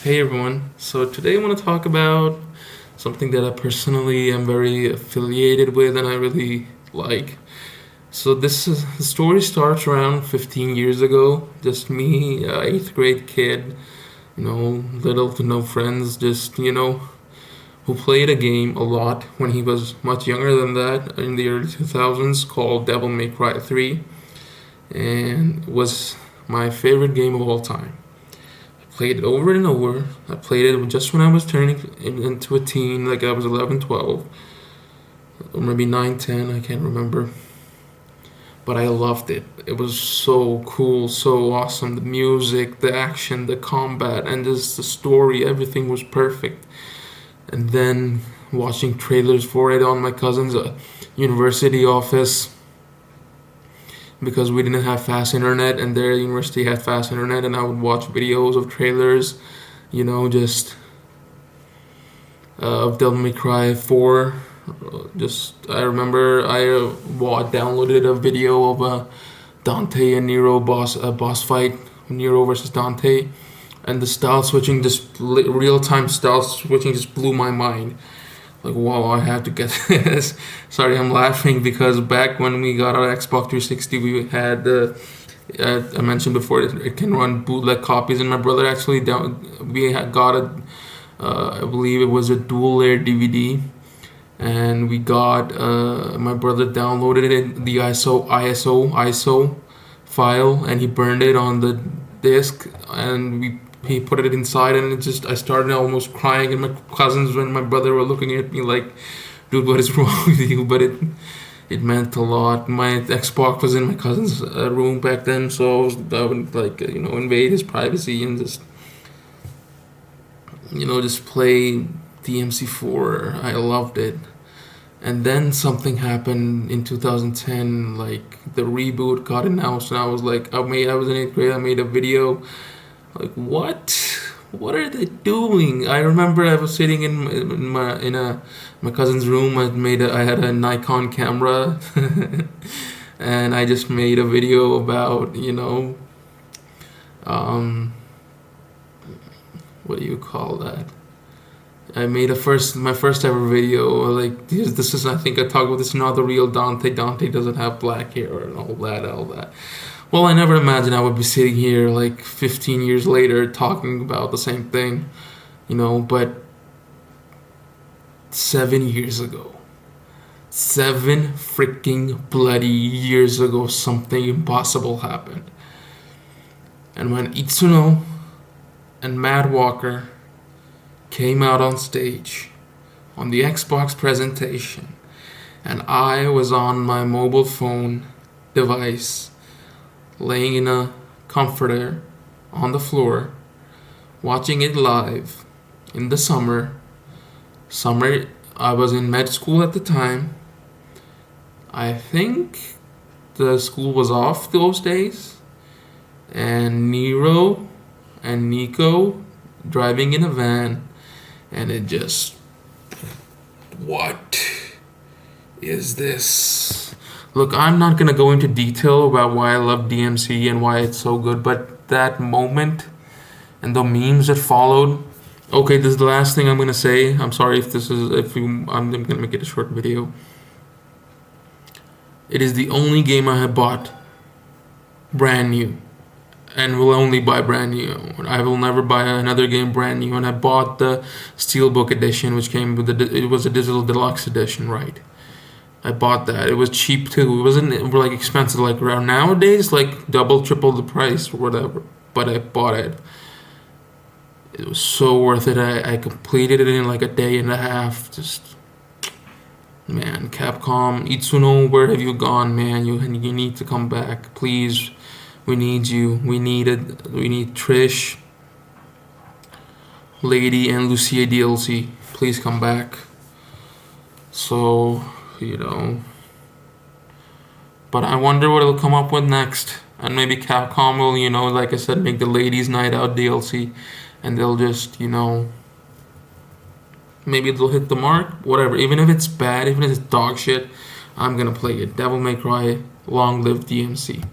Hey everyone. So today I want to talk about something that I personally am very affiliated with and I really like. The story starts around 15 years ago. Just me, eighth grade kid, little to no friends, who played a game a lot when he was much younger than that in the early 2000s called Devil May Cry 3, and it was my favorite game of all time. Played it over and over. I played it just when I was turning into a teen, like I was 11, 12, or maybe 9, 10, I can't remember. But I loved it. It was so cool, so awesome. The music, the action, the combat, and just the story, everything was perfect. And then watching trailers for it on my cousin's university office because we didn't have fast internet and their university had fast internet, and I would watch videos of trailers, just of Devil May Cry 4. Just I remember downloaded a video of a Dante and Nero boss fight, Nero versus Dante, and the style switching, just real time style switching, just blew my mind. Like, wow, I have to get this. Sorry, I'm laughing because back when we got our Xbox 360, we had I mentioned before it can run bootleg copies, and my brother actually we had got I believe it was a dual layer DVD, and we got my brother downloaded it, the ISO file, and he burned it on the disc, and he put it inside, and I started almost crying, and my cousins and my brother were looking at me like, dude, what is wrong with you? But it meant a lot. My Xbox was in my cousin's room back then, so I would invade his privacy and just play DMC4. I loved it. And then something happened in 2010, like the reboot got announced, and I was like, I was in eighth grade, I made a video. Like, what? What are they doing? I remember I was sitting in my cousin's room. I had a Nikon camera, and I just made a video about what do you call that? I made my first ever video. Like, this is, I think I talked about this, not the real Dante. Dante doesn't have black hair and all that. Well, I never imagined I would be sitting here like 15 years later talking about the same thing, but 7 years ago, 7 freaking bloody years ago, something impossible happened. And when Itsuno and Mad Walker came out on stage on the Xbox presentation, and I was on my mobile phone device laying in a comforter on the floor watching it live in the summer. I was in med school at the time. I think the school was off those days, and Nero and Nico driving in a van, and it just, what is this? Look, I'm not gonna go into detail about why I love DMC and why it's so good, but that moment and the memes that followed. Okay, this is the last thing I'm gonna say. I'm sorry I'm gonna make it a short video. It is the only game I have bought brand new, and will only buy brand new. I will never buy another game brand new. And I bought the Steelbook edition, which came with it was a digital deluxe edition, right? I bought that. It was cheap too. It wasn't like expensive like around nowadays, like double, triple the price or whatever. But I bought it. It was so worth it. I completed it in like a day and a half. Just, man, Capcom, Itsuno, where have you gone, man? You need to come back, please. We need you. We need it. We need Trish, Lady, and Lucia DLC. Please come back. So, but I wonder what it'll come up with next. And maybe Capcom will, like I said, make the Ladies Night Out DLC, and they'll just, maybe they'll hit the mark. Whatever. Even if it's bad, even if it's dog shit, I'm gonna play it. Devil May Cry, long live DMC.